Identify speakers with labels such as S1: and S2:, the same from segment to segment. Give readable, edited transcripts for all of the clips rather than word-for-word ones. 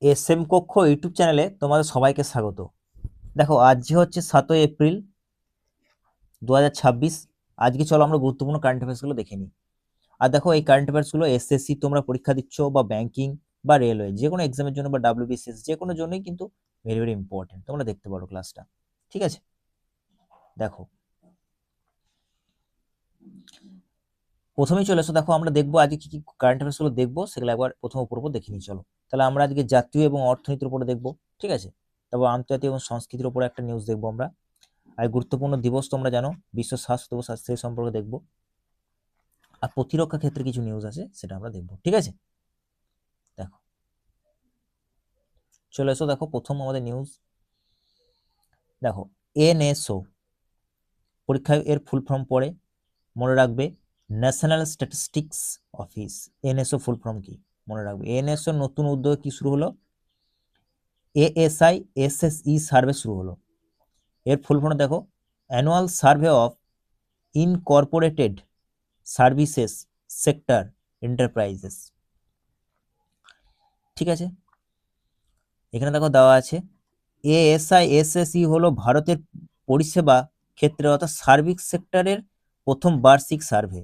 S1: SM কক্ষ YouTube চ্যানেলে তোমাদের সবাইকে স্বাগত। দেখো আজ হচ্ছে 7ই এপ্রিল 2026। আজকে চলো আমরা গুরুত্বপূর্ণ কারেন্ট অ্যাফেয়ার্সগুলো দেখে নিই। আর দেখো এই কারেন্ট অ্যাফেয়ার্সগুলো এসএসসি তোমরা পরীক্ষা দিচ্ছ বা ব্যাংকিং বা রেলওয়ে যে কোনো এক্সামের জন্য বা ডাব্লিউবিসিএস যে কোনো জন্যই কিন্তু ভেরি ভেরি ইম্পর্টেন্ট, তোমরা দেখতে পারো ক্লাসটা। ঠিক আছে, দেখো প্রথমেই চলে এসো। দেখো আমরা দেখবো আজকে কি কি কারেন্ট অ্যাফেয়ার্সগুলো দেখবো, সেগুলো একবার প্রথম উপর দেখে নিই। চলো তাহলে আমরা আজকে জাতীয় এবং অর্থনীতির উপরে দেখবো। ঠিক আছে, তারপর আন্তর্জাতিক এবং সংস্কৃতির উপরে একটা নিউজ দেখবো আমরা। আর গুরুত্বপূর্ণ দিবস তোমরা জানো, বিশ্ব স্বাস্থ্য দিবস, সেই সম্পর্কে দেখবো। আর প্রতিরক্ষা ক্ষেত্রে কিছু নিউজ আছে, সেটা আমরা দেখবো। ঠিক আছে, দেখো চলে এসো। দেখো প্রথম আমাদের নিউজ, দেখো এনএসও পরীক্ষায় এর ফুল ফর্ম পড়ে, মনে রাখবে national statistics office. NSO full form কি মনে রাখবে। এনএসও নতুন উদ্যোগে কি শুরু হলো, এএসআই এসএসই সার্ভে শুরু হলো। এর ফুল ফর্ম দেখো annual survey of Incorporated services sector enterprises. ঠিক আছে, এখানে দেখো দেওয়া আছে এএসআই এসএসই হলো ভারতের পরিষেবা ক্ষেত্রে অর্থাৎ সার্ভিস সেক্টরের প্রথম বার্ষিক সার্ভে।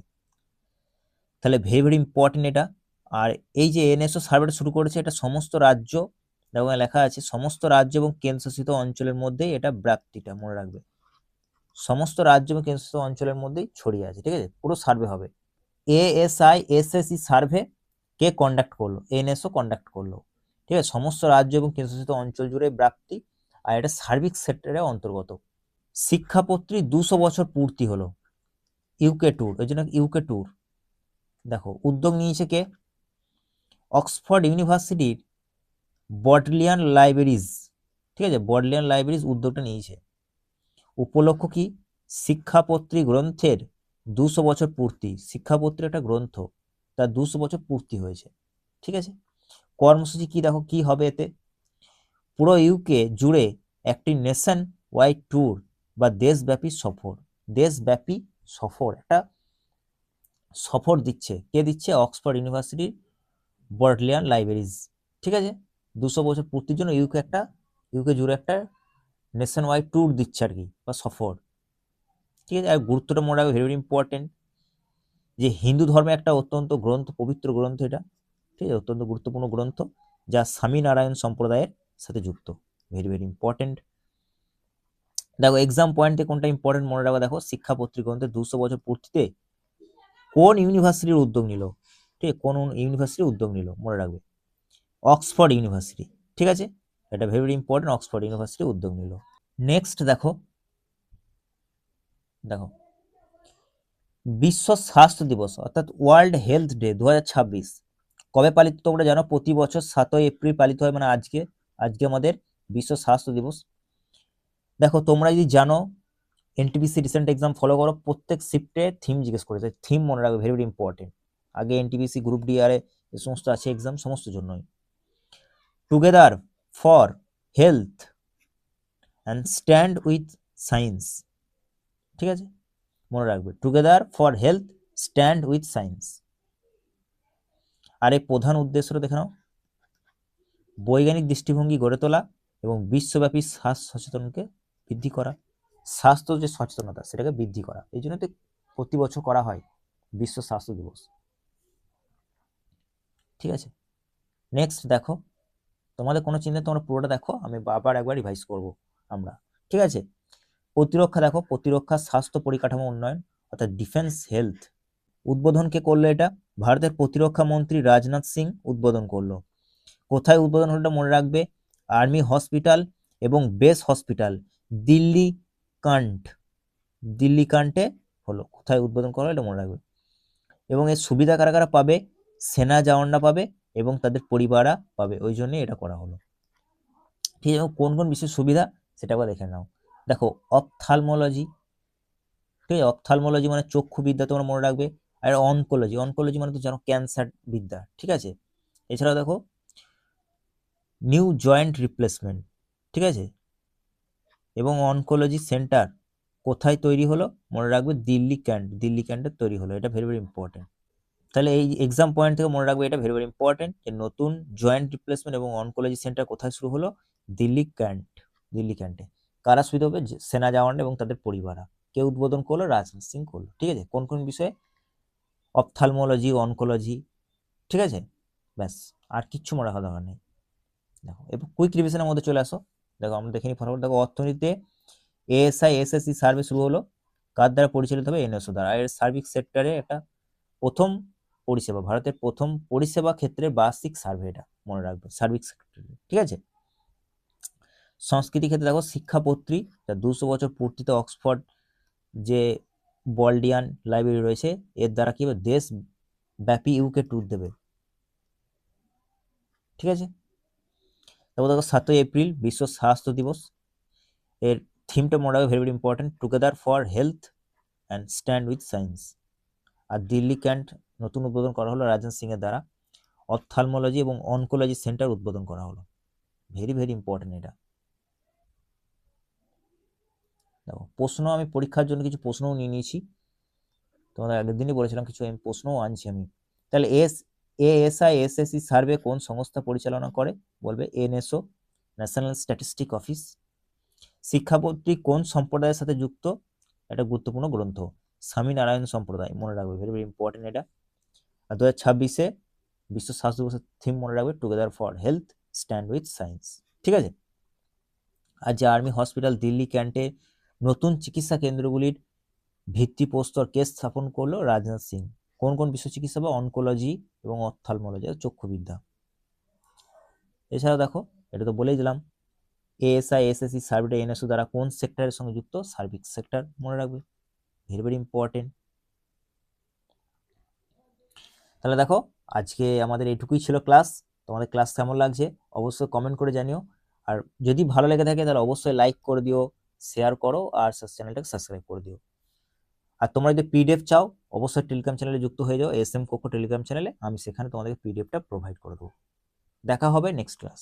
S1: তাহলে ভেরি ভেরি ইম্পর্টেন্ট এটা। আর এই যে এনএসও সার্ভেটা শুরু করেছে, এটা সমস্ত রাজ্য, দেখো লেখা আছে সমস্ত রাজ্য এবং কেন্দ্রশাসিত অঞ্চলের মধ্যেই এটা ব্যাপ্তিটা, মনে রাখবে সমস্ত রাজ্য এবং কেন্দ্রশাসিত অঞ্চলের মধ্যেই ছড়িয়ে আছে। ঠিক আছে, পুরো সার্ভে হবে। এএসআই এসএসই সার্ভে কে কন্ডাক্ট করলো, এনএসও কন্ডাক্ট করলো। ঠিক আছে, সমস্ত রাজ্য এবং কেন্দ্রশাসিত অঞ্চল জুড়ে ব্যাপ্তি, আর এটা সার্ভিস সেক্টরের অন্তর্গত। শিক্ষাপত্রী 200 বছর পূর্তি হলো, ইউকে ট্যুর, ওই জন্য ইউকে ট্যুর। দেখো উদ্যোগ নিয়েছে কে, অক্সফোর্ড ইউনিভার্সিটির বডলিয়ান লাইব্রেরিজ। ঠিক আছে, বডলিয়ান লাইব্রেরিজ উদ্যোগটা নিয়েছে। উপলক্ষ কি, শিক্ষাপত্রী গ্রন্থের 200 বছর পূর্তি। শিক্ষাপত্রী একটা গ্রন্থ, তার 200 বছর পূর্তি হয়েছে। ঠিক আছে, কর্মসূচি কি, দেখো কি হবে এতে, পুরো ইউকে জুড়ে একটি নেশন ওয়াইড ট্যুর বা দেশব্যাপী সফর। দেশব্যাপী সফর, একটা সফর দিচ্ছে, কে দিচ্ছে, অক্সফোর্ড ইউনিভার্সিটির বডলিয়ান লাইব্রেরিজ। ঠিক আছে, 200 বছর পূর্তির জন্য ইউকে জুড়ে একটা নেশন ওয়াইড ট্যুর দিচ্ছে আর কি, বা সফর। ঠিক আছে, আর গুরুত্বটা মনে রাখবে, ভেরি ইম্পর্টেন্ট, যে হিন্দু ধর্মে একটা অত্যন্ত গ্রন্থ, পবিত্র গ্রন্থ এটা। ঠিক আছে, অত্যন্ত গুরুত্বপূর্ণ গ্রন্থ, যা স্বামীনারায়ণ সম্প্রদায়ের সাথে যুক্ত। Very very important. দেখো এক্সাম পয়েন্টে কোনটা ইম্পর্টেন্ট মনে রাখবে, দেখো শিক্ষাপত্রী গ্রন্থের 200 বছর পূর্তিতে কোন ইউনিভার্সিটির উদ্যোগ নিল। ঠিক আছে, কোন ইউনিভার্সিটির উদ্যোগ নিল মনে রাখবে, অক্সফোর্ড ইউনিভার্সিটি। ঠিক আছে, এটা very very important, Oxford university উদ্যোগ নিল। নেক্সট দেখো, দেখো বিশ্ব স্বাস্থ্য দিবস অর্থাৎ ওয়ার্ল্ড হেলথ ডে 2026 কবে পালিত তোমরা জানো, প্রতি বছর 7ই এপ্রিল পালিত হয়, মানে আজকে। আজকে আমাদের বিশ্ব স্বাস্থ্য দিবস। দেখো তোমরা যদি জানো, এনটিপিসি রিসেন্ট এক্সাম ফলো করো, প্রত্যেক শিফটে থিম জিজ্ঞেস করেছে, থিম মনে রাখবে, ভেরি ভেরি ইম্পর্টেন্ট। আগে এনটিপিসি গ্রুপ ডি আর এ সমস্ত আছে এক্সাম, সমস্ত জন্যই। Together for health and stand with science. ঠিক আছে, মনে রাখবে together for health stand with science. আর এই প্রধান উদ্দেশ্যটা দেখে নাও, বৈজ্ঞানিক দৃষ্টিভঙ্গি গড়ে তোলা এবং বিশ্বব্যাপী স্বাস্থ্য সচেতনকে বৃদ্ধি করা। স্বাস্থ্য যে সচেতনতা সেটাকে বৃদ্ধি করা, এই জন্য তো প্রতি বছর করা হয় বিশ্ব স্বাস্থ্য দিবস। ঠিক আছে, নেক্সট দেখো, তোমাদের কোনো চিন্তা, তোমরা পুরোটা দেখো, আমি আবার একবার রিভাইজ করব আমরা। ঠিক আছে, প্রতিরক্ষা দেখো, প্রতিরক্ষা স্বাস্থ্য পরিকাঠামো উন্নয়ন অর্থাৎ ডিফেন্স হেলথ। উদ্বোধন কে করলো, এটা ভারতের প্রতিরক্ষা মন্ত্রী রাজনাথ সিং উদ্বোধন করলো। কোথায় উদ্বোধন হলো মনে রাখবে, আর্মি হসপিটাল এবং base hospital Delhi Cantt, Delhi কান্টে হলো। কোথায় উদ্বোধন করা হলো এটা মনে রাখবে। এবং এর সুবিধা কারা কারা পাবে, সেনা জওয়ানরা পাবে এবং তাদের পরিবাররা পাবে, ওই জন্য এটা করা হলো। ঠিক আছে, কোন কোন বিষয়ের সুবিধা সেটা আবার দেখে নাও। দেখো অপথালমোলজি, ঠিক আছে, অপথালমোলজি মানে চক্ষু বিদ্যা, তোমরা মনে রাখবে। আর অনকোলজি, অনকোলজি মানে তো জানো ক্যান্সার বিদ্যা। ঠিক আছে, এছাড়াও দেখো নিউ জয়েন্ট রিপ্লেসমেন্ট। ঠিক আছে, এবং অনকোলজি সেন্টার কোথায় তৈরি হলো মনে রাখবে, দিল্লি ক্যান্ট, দিল্লি ক্যান্টে তৈরি হলো, এটা ভেরি ভেরি ইম্পর্টেন্ট। তাহলে এই এক্সাম পয়েন্ট থেকে মনে রাখবে, এটা ভেরি ভেরি ইম্পর্টেন্ট, যে নতুন জয়েন্ট রিপ্লেসমেন্ট এবং অনকোলজি সেন্টার কোথায় শুরু হলো? দিল্লি ক্যান্টে। কারা সুবিধা হবে? সেনা জওয়ান এবং তাদের পরিবাররা। কে উদ্বোধন করলো? রাজনাথ সিং করলো। ঠিক আছে, কোন কোন বিষয়ে? Ophthalmology, oncology. ঠিক আছে, ব্যাস, আর কিচ্ছু মনে রাখা দরকার নেই। দেখো এবার কুইক রিভিশনের মধ্যে চলে আসো। দেখো আমরা দেখে নিই ফটাফট। দেখো অর্থনীতিতে এএসআই এসএসসি সার্ভে শুরু হলো কার দ্বারা পরিচালিত হবে? এনএসও দ্বারা। আর এর সার্ভিস সেক্টরে একটা প্রথম পরিষেবা, ভারতের প্রথম পরিষেবা ক্ষেত্রে বার্ষিক সার্ভে, এটা মনে রাখবে, সার্ভিস সেক্টরে। ঠিক আছে, সংস্কৃতি ক্ষেত্রে দেখো শিক্ষাপত্রী, যা 200 বছর পূর্তিতে অক্সফোর্ড যে বলডিয়ান লাইব্রেরি রয়েছে, এর দ্বারা কি হবে? দেশব্যাপী ইউকে ট্যুর দেবে। ঠিক আছে, তারপর দেখো 7 এপ্রিল বিশ্ব স্বাস্থ্য দিবস। এর থিমটা মনে রাখবে, very very important, together for health and stand with science. আর দিল্লি ক্যান্ট নতুন উদ্বোধন করা হলো রাজনাথ সিং এর দ্বারা। অপথালমোলজি এবং অনকোলজি সেন্টার উদ্বোধন করা হলো। ভেরি ভেরি ইম্পর্টেন্ট এটা। দেখো প্রশ্ন, আমি পরীক্ষার জন্য কিছু প্রশ্নও নিয়ে নিয়েছি, তোমাদের আগের দিনই বলেছিলাম কিছু আমি প্রশ্নও আনছি আমি। তাহলে এএসআই এসএসসি সার্ভে কোন সংস্থা পরিচালনা করে? বলবে এনএসও, ন্যাশনাল স্ট্যাটিস্টিক অফিস। শিক্ষাপত্রী কোন সম্প্রদায়ের সাথে যুক্ত? একটা গুরুত্বপূর্ণ গ্রন্থ, স্বামীনারায়ণ সম্প্রদায়, মনে রাখবে, ভেরি ভেরি ইম্পর্টেন্ট এটা। আর 2026-এ বিশ্ব স্বাস্থ্য দিবসের থিম মনে রাখবে, together for health stand with science. ঠিক আছে, আর যে আর্মি হসপিটাল দিল্লি ক্যান্টে নতুন চিকিৎসা কেন্দ্রগুলির ভিত্তিপ্রস্তর কে স্থাপন করলো? রাজনাথ সিং। কোন কোন বিশ্ব চিকিৎসা হবে? অনকোলজি এবং অপথ্যালমোলজি, চক্ষুবিদ্যা। এছাড়া দেখো, এটা তো বলেই দিলাম, এএসআই এসএসসি সার্ভেটা এনএসও দ্বারা কোন সেক্টরের সঙ্গে যুক্ত? সার্ভিস সেক্টর, মনে রাখবে, ভেরি ভেরি ইম্পর্টেন্ট। তাহলে দেখো আজকে আমাদের এইটুকুই ছিল ক্লাস। তোমাদের ক্লাস কেমন লাগছে অবশ্যই কমেন্ট করে জানিও। আর যদি ভালো লেগে থাকে তাহলে অবশ্যই লাইক করে দিও, শেয়ার করো, আর চ্যানেলটাকে সাবস্ক্রাইব করে দিও। আর তোমরা যদি পিডিএফ চাও অবশ্যই টেলিগ্রাম চ্যানেলে যুক্ত হয়ে যাও, এস এম কোকো টেলিগ্রাম চ্যানেলে, আমি সেখানে তোমাদেরকে পিডিএফটা প্রোভাইড করে দেবো। দেখা হবে নেক্সট ক্লাস।